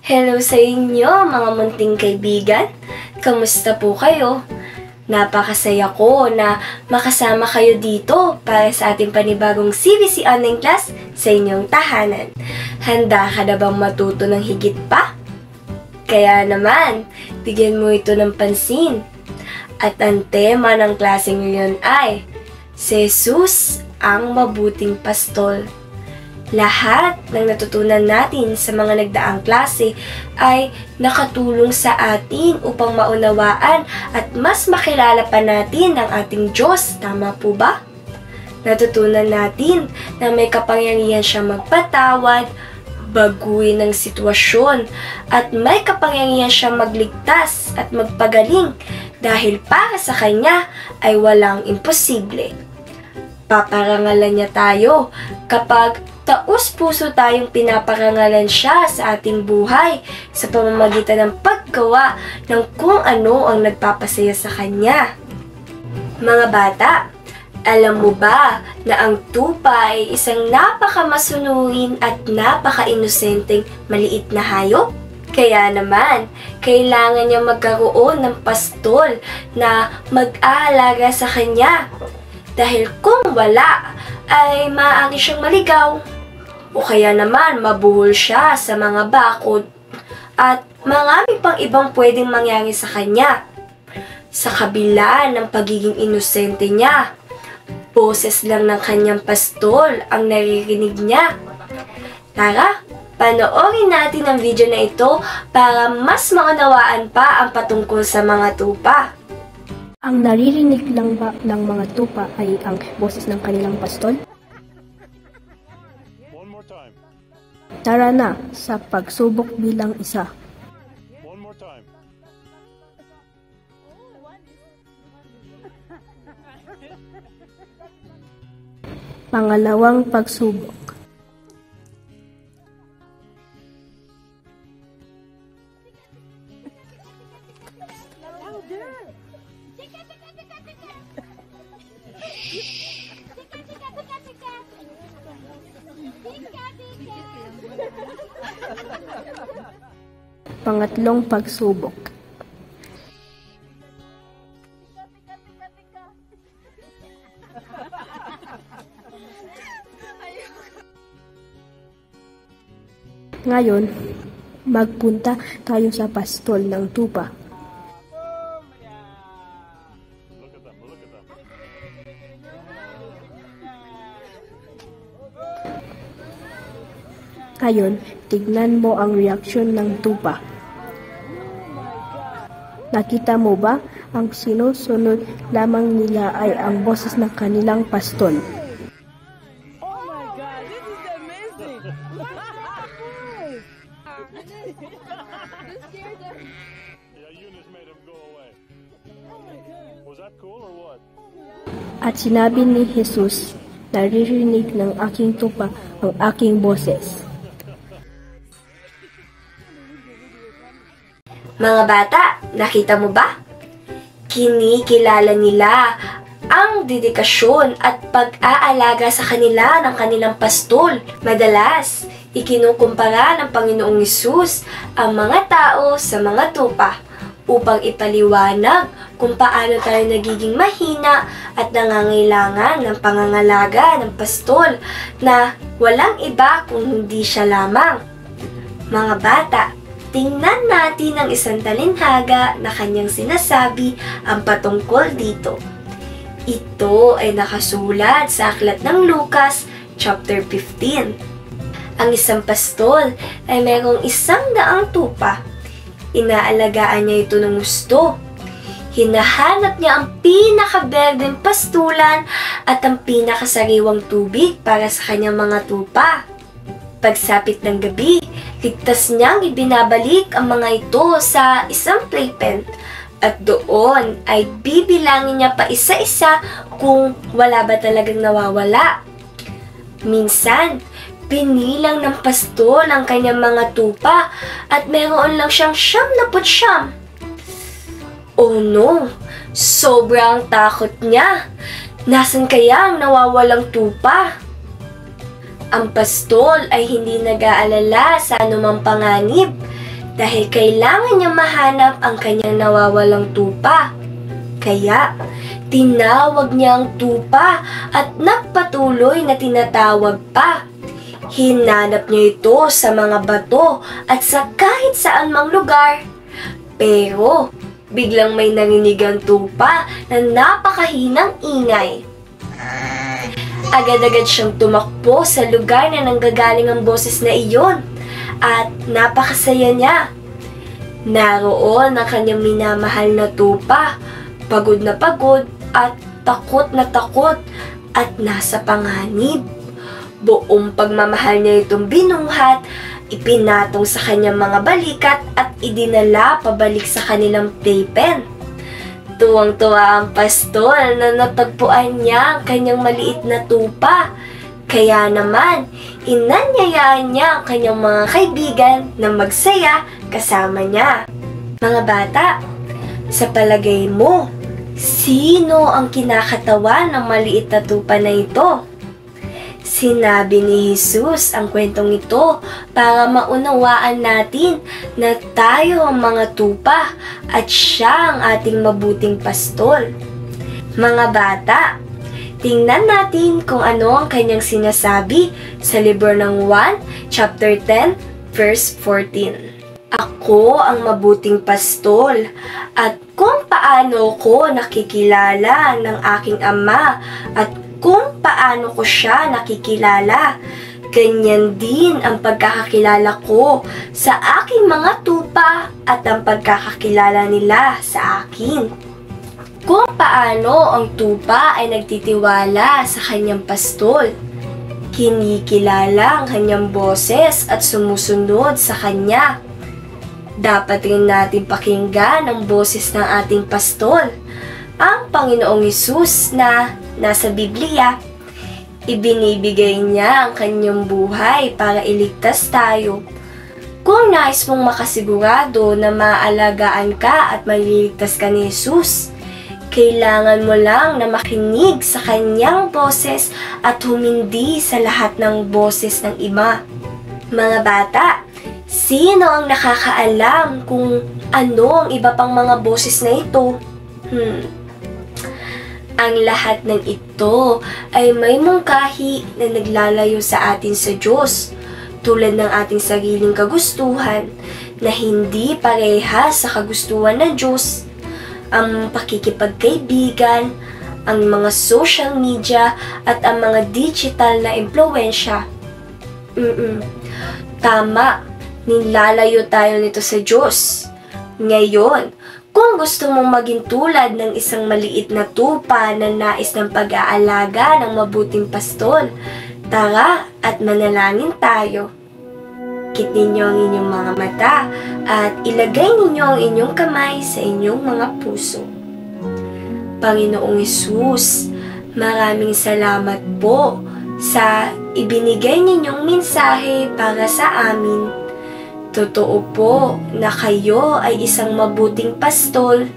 Hello sa inyo mga munting kaibigan. Kamusta po kayo? Napakasaya ko na makasama kayo dito para sa ating panibagong CBC Online Class sa inyong tahanan. Handa ka na bang matuto ng higit pa? Kaya naman, bigyan mo ito ng pansin. At ang tema ng klase ngayon ay, si Jesus ang mabuting pastol. Lahat ng natutunan natin sa mga nagdaang klase ay nakatulong sa atin upang maunawaan at mas makilala pa natin ang ating Diyos. Tama po ba? Natutunan natin na may kapangyarihan siyang magpatawad, baguhin ang sitwasyon, at may kapangyarihan siyang magligtas at magpagaling dahil para sa Kanya ay walang imposible. Paparangalan niya tayo kapag taus-puso tayong pinaparangalan siya sa ating buhay sa pamamagitan ng paggawa ng kung ano ang nagpapasaya sa Kanya. Mga bata, alam mo ba na ang tupa ay isang napakamasunurin at napaka-inosenteng maliit na hayop? Kaya naman, kailangan niya magkaroon ng pastol na mag-aalaga sa kanya. Dahil kung wala, ay maaari siyang maligaw. O kaya naman mabuhol siya sa mga bakod at marami pang ibang pwedeng mangyari sa kanya. Sa kabila ng pagiging inosente niya, boses lang ng kanyang pastol ang naririnig niya. Tara, panoorin natin ang video na ito para mas maunawaan pa ang patungkol sa mga tupa. Ang naririnig lang ba ng mga tupa ay ang boses ng kanilang pastol? Tara na sa pagsubok bilang isa. Pangalawang pagsubok. Pangatlong pagsubok. Ngayon, magpunta tayo sa pastol ng tupa. Ngayon, tignan mo ang reaksyon ng tupa. Nakita mo ba? Ang sinusunod lamang nila ay ang boses ng kanilang pastol. Oh my God, this is amazing! At sinabi ni Jesus, naririnig ng aking tupa ang aking boses. Mga bata, nakita mo ba? Kinikilala nila ang dedikasyon at pag-aalaga sa kanila ng kanilang pastol. Madalas, ikinukumpara ng Panginoong Hesus ang mga tao sa mga tupa upang ipaliwanag kung paano tayo nagiging mahina at nangangailangan ng pangangalaga ng pastol na walang iba kung hindi siya lamang. Mga bata, tingnan natin ang isang talinhaga na kanyang sinasabi ang patungkol dito. Ito ay nakasulat sa aklat ng Lucas, chapter 15. Ang isang pastol ay mayroong 100 tupa. Inaalagaan niya ito ng gusto. Hinahanap niya ang pinakaberdeng pastulan at ang pinakasariwang tubig para sa kanyang mga tupa. Pagsapit ng gabi, ligtas niyang ibinabalik ang mga ito sa isang playpen at doon ay bibilangin niya pa isa-isa kung wala ba talagang nawawala. Minsan, pinilang ng pastol ang kanyang mga tupa at mayroon lang siyang 99. Oh no! Sobrang takot niya! Nasaan kaya ang nawawalang tupa? Ang pastol ay hindi nag-aalala sa anumang panganib dahil kailangan niyang mahanap ang kanyang nawawalang tupa. Kaya, tinawag niya ang tupa at nagpatuloy na tinatawag pa. Hinanap niya ito sa mga bato at sa kahit saan mang lugar. Pero, biglang may narinig ang tupa na napakahinang ingay. Agad-agad siyang tumakbo sa lugar na nanggagaling ang boses na iyon at napakasaya niya. Naroon ang kanyang minamahal na tupa, pagod na pagod at takot na takot at nasa panganib. Buong pagmamahal niya itong binuhat, ipinatong sa kanyang mga balikat at idinala pabalik sa kanilang playpen. Tuwang-tuwa ang pastol na natagpuan niya ang kanyang maliit na tupa. Kaya naman, inanyayaan niya ang kanyang mga kaibigan na magsaya kasama niya. Mga bata, sa palagay mo, sino ang kinakatawan ng maliit na tupa na ito? Sinabi ni Jesus ang kwentong ito para maunawaan natin na tayo ang mga tupa at siya ang ating mabuting pastol. Mga bata, tingnan natin kung ano ang kanyang sinasabi sa libro ng 1, chapter 10, verse 14. Ako ang mabuting pastol at kung paano ko nakikilala ng aking ama at kung paano ko siya nakikilala, ganyan din ang pagkakakilala ko sa aking mga tupa at ang pagkakakilala nila sa akin. Kung paano ang tupa ay nagtitiwala sa kanyang pastol, kinikilala ang kanyang boses at sumusunod sa kanya. Dapat rin natin pakinggan ang boses ng ating pastol, ang Panginoong Hesus na nasa Biblia. Ibinibigay niya ang kanyang buhay para iligtas tayo. Kung nais mong makasigurado na maalagaan ka at maliligtas ka ni Jesus, kailangan mo lang na makinig sa kanyang boses at humindi sa lahat ng boses ng iba. Mga bata, sino ang nakakaalam kung ano ang iba pang mga boses na ito? Ang lahat ng ito ay may mungkahi na naglalayo sa atin sa Diyos, tulad ng ating sariling kagustuhan na hindi parehas sa kagustuhan ng Diyos, ang pakikipagkaibigan, ang mga social media at ang mga digital na impluwensya. Tama, nilalayo tayo nito sa Diyos. Ngayon, kung gusto mong maging tulad ng isang maliit na tupa na nais ng pag-aalaga ng mabuting pastol, tara at manalangin tayo. Ikit ninyo ang inyong mga mata at ilagay ninyo ang inyong kamay sa inyong mga puso. Panginoong Hesus, maraming salamat po sa ibinigay ninyong mensahe para sa amin. Totoo po na kayo ay isang mabuting pastol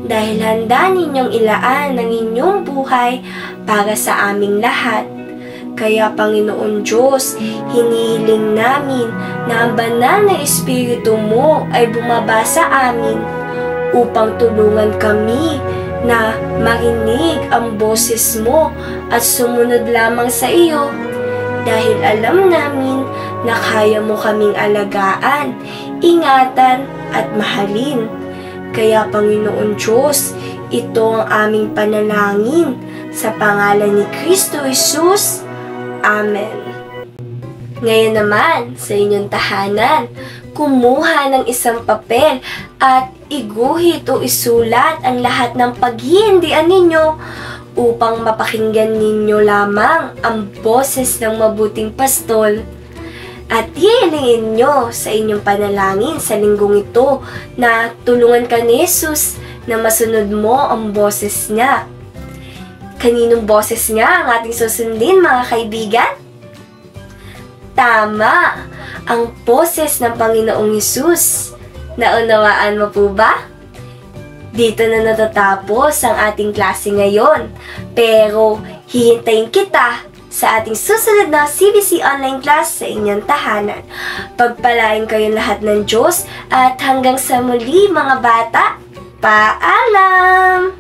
dahil handa ninyong ilaan ang inyong buhay para sa aming lahat. Kaya Panginoon Diyos, hinihiling namin na ang banal na Espiritu mo ay bumaba sa amin upang tulungan kami na marinig ang boses mo at sumunod lamang sa iyo. Dahil alam namin na kaya mo kaming alagaan, ingatan at mahalin. Kaya Panginoon Diyos, ito ang aming panalangin sa pangalan ni Kristo Jesus. Amen. Ngayon naman, sa inyong tahanan, kumuha ng isang papel at iguhit o isulat ang lahat ng paghihindian ninyo upang mapakinggan ninyo lamang ang boses ng mabuting pastol. At hihilingin nyo sa inyong panalangin sa linggong ito na tulungan ka ni Jesus na masunod mo ang boses niya. Kaninong boses niya ang ating susundin, mga kaibigan? Tama! Ang boses ng Panginoong Hesus. Naunawaan mo po ba? Dito na natatapos ang ating klase ngayon. Pero hihintayin kita sa ating susunod na CBC online class sa inyong tahanan. Pagpalain kayong lahat ng Diyos at hanggang sa muli mga bata, paalam!